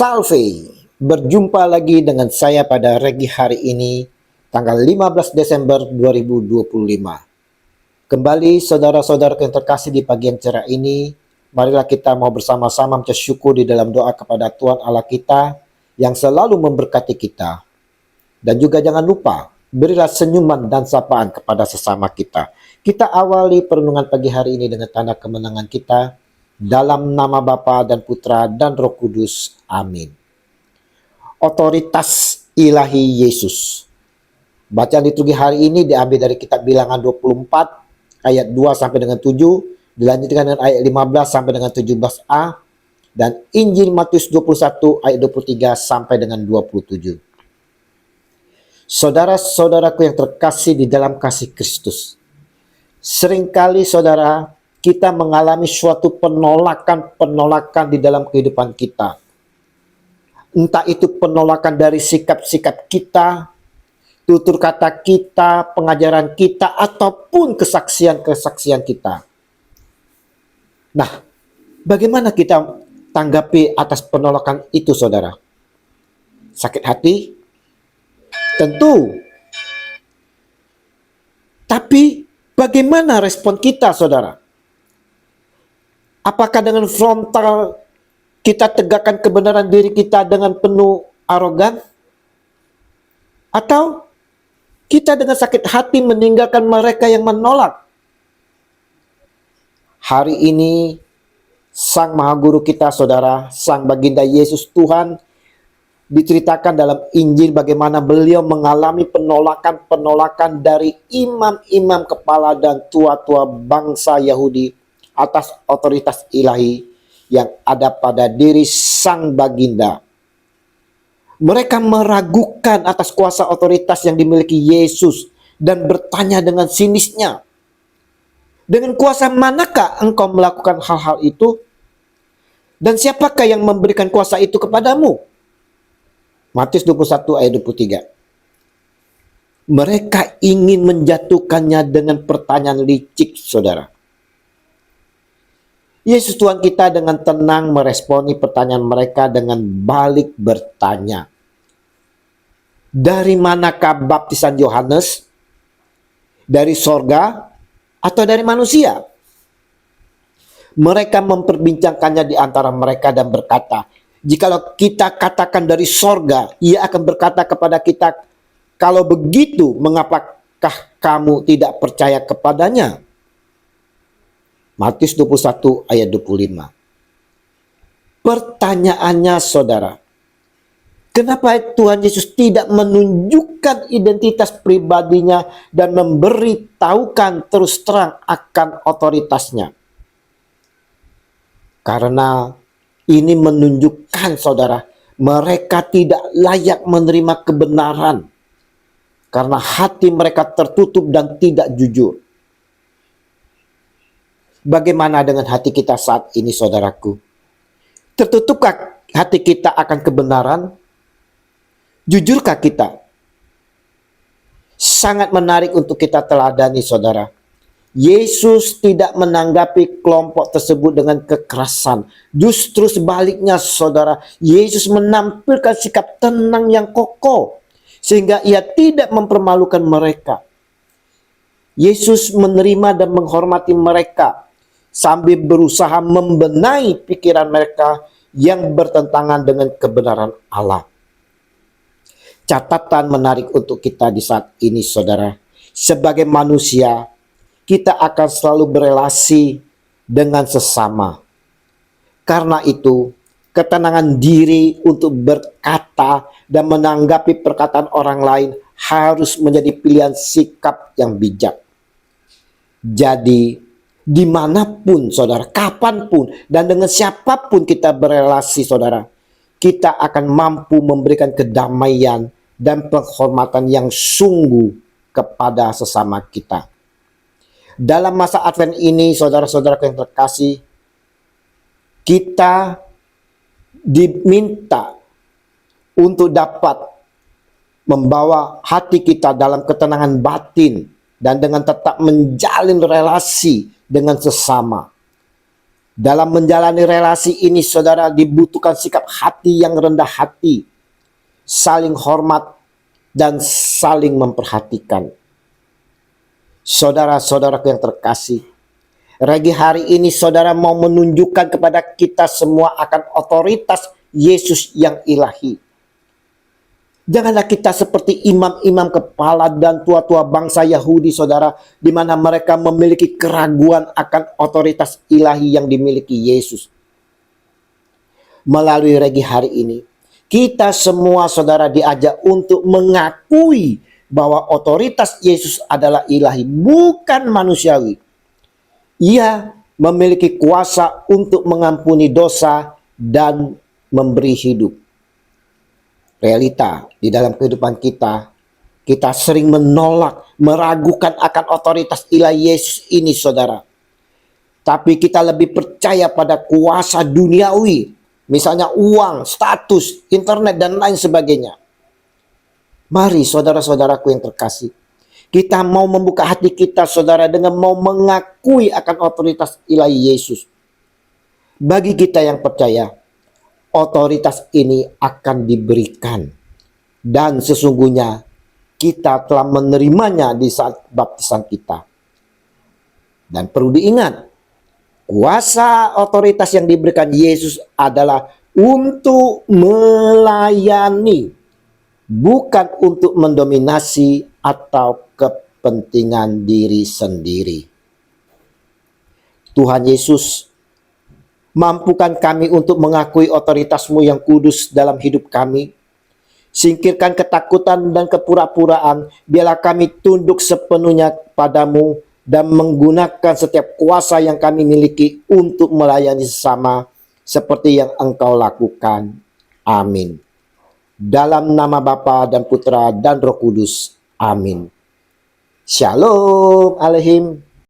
Salve, berjumpa lagi dengan saya pada Regi hari ini, tanggal 15 Desember 2025. Kembali saudara-saudara yang terkasih di pagi yang cerah ini, marilah kita mau bersama-sama bersyukur di dalam doa kepada Tuhan Allah kita yang selalu memberkati kita. Dan juga jangan lupa, berilah senyuman dan sapaan kepada sesama kita. Kita awali perenungan pagi hari ini dengan tanda kemenangan kita, dalam nama Bapa dan Putra dan Roh Kudus. Amin. Otoritas ilahi Yesus. Bacaan liturgi hari ini diambil dari kitab Bilangan 24 ayat 2 sampai dengan 7, dilanjutkan dengan ayat 15 sampai dengan 17a, dan Injil Matius 21 ayat 23 sampai dengan 27. Saudara-saudaraku yang terkasih di dalam kasih Kristus, seringkali saudara kita mengalami suatu penolakan di dalam kehidupan kita. Entah itu penolakan dari sikap-sikap kita, tutur kata kita, pengajaran kita, ataupun kesaksian-kesaksian kita. Nah, bagaimana kita tanggapi atas penolakan itu, saudara? Sakit hati? Tentu. Tapi bagaimana respon kita, saudara? Apakah dengan frontal kita tegakkan kebenaran diri kita dengan penuh arogan? Atau kita dengan sakit hati meninggalkan mereka yang menolak? Hari ini Sang Maha Guru kita, saudara, Sang Baginda Yesus Tuhan, diceritakan dalam Injil bagaimana beliau mengalami penolakan-penolakan dari imam-imam kepala dan tua-tua bangsa Yahudi atas otoritas ilahi yang ada pada diri Sang Baginda. Mereka meragukan atas kuasa otoritas yang dimiliki Yesus dan bertanya dengan sinisnya, dengan kuasa manakah engkau melakukan hal-hal itu? Dan siapakah yang memberikan kuasa itu kepadamu? Matius 21 ayat 23. Mereka ingin menjatuhkannya dengan pertanyaan licik, saudara. Yesus Tuhan kita dengan tenang meresponi pertanyaan mereka dengan balik bertanya, dari manakah baptisan Yohanes? Dari sorga atau dari manusia? Mereka memperbincangkannya di antara mereka dan berkata, jikalau kita katakan dari sorga, ia akan berkata kepada kita, kalau begitu mengapakah kamu tidak percaya kepadanya? Matius 21 ayat 25. Pertanyaannya, saudara, kenapa Tuhan Yesus tidak menunjukkan identitas pribadinya dan memberitahukan terus terang akan otoritasnya? Karena ini menunjukkan, saudara, mereka tidak layak menerima kebenaran karena hati mereka tertutup dan tidak jujur. Bagaimana dengan hati kita saat ini, saudaraku? Tertutupkah hati kita akan kebenaran? Jujurkah kita? Sangat menarik untuk kita teladani, saudara. Yesus tidak menanggapi kelompok tersebut dengan kekerasan. Justru sebaliknya, saudara, Yesus menampilkan sikap tenang yang kokoh, sehingga ia tidak mempermalukan mereka. Yesus menerima dan menghormati mereka, sambil berusaha membenahi pikiran mereka yang bertentangan dengan kebenaran Allah. Catatan menarik untuk kita di saat ini, saudara. Sebagai manusia, kita akan selalu berelasi dengan sesama. Karena itu, ketenangan diri untuk berkata dan menanggapi perkataan orang lain harus menjadi pilihan sikap yang bijak. Jadi, dimanapun, saudara, kapanpun, dan dengan siapapun kita berelasi, saudara, kita akan mampu memberikan kedamaian dan penghormatan yang sungguh kepada sesama kita. Dalam masa Advent ini, saudara-saudara yang terkasih, kita diminta untuk dapat membawa hati kita dalam ketenangan batin dan dengan tetap menjalin relasi dengan sesama. Dalam menjalani relasi ini, saudara, dibutuhkan sikap hati yang rendah hati, saling hormat, dan saling memperhatikan. Saudara-saudaraku yang terkasih, Regi hari ini saudara mau menunjukkan kepada kita semua akan otoritas Yesus yang ilahi. Janganlah kita seperti imam-imam kepala dan tua-tua bangsa Yahudi, saudara, di mana mereka memiliki keraguan akan otoritas ilahi yang dimiliki Yesus. Melalui Regi hari ini, kita semua, saudara, diajak untuk mengakui bahwa otoritas Yesus adalah ilahi, bukan manusiawi. Ia memiliki kuasa untuk mengampuni dosa dan memberi hidup. Realita di dalam kehidupan kita, kita sering menolak, meragukan akan otoritas ilahi Yesus ini, saudara. Tapi kita lebih percaya pada kuasa duniawi, misalnya uang, status, internet, dan lain sebagainya. Mari saudara-saudaraku yang terkasih, kita mau membuka hati kita, saudara, dengan mau mengakui akan otoritas ilahi Yesus. Bagi kita yang percaya, otoritas ini akan diberikan. Dan sesungguhnya kita telah menerimanya di saat baptisan kita. Dan perlu diingat, kuasa otoritas yang diberikan Yesus adalah untuk melayani, bukan untuk mendominasi atau kepentingan diri sendiri. Tuhan Yesus, mampukan kami untuk mengakui otoritas-Mu yang kudus dalam hidup kami. Singkirkan ketakutan dan kepura-puraan. Biarlah kami tunduk sepenuhnya padamu dan menggunakan setiap kuasa yang kami miliki untuk melayani sesama seperti yang Engkau lakukan. Amin. Dalam nama Bapa dan Putra dan Roh Kudus. Amin. Shalom Aleihim.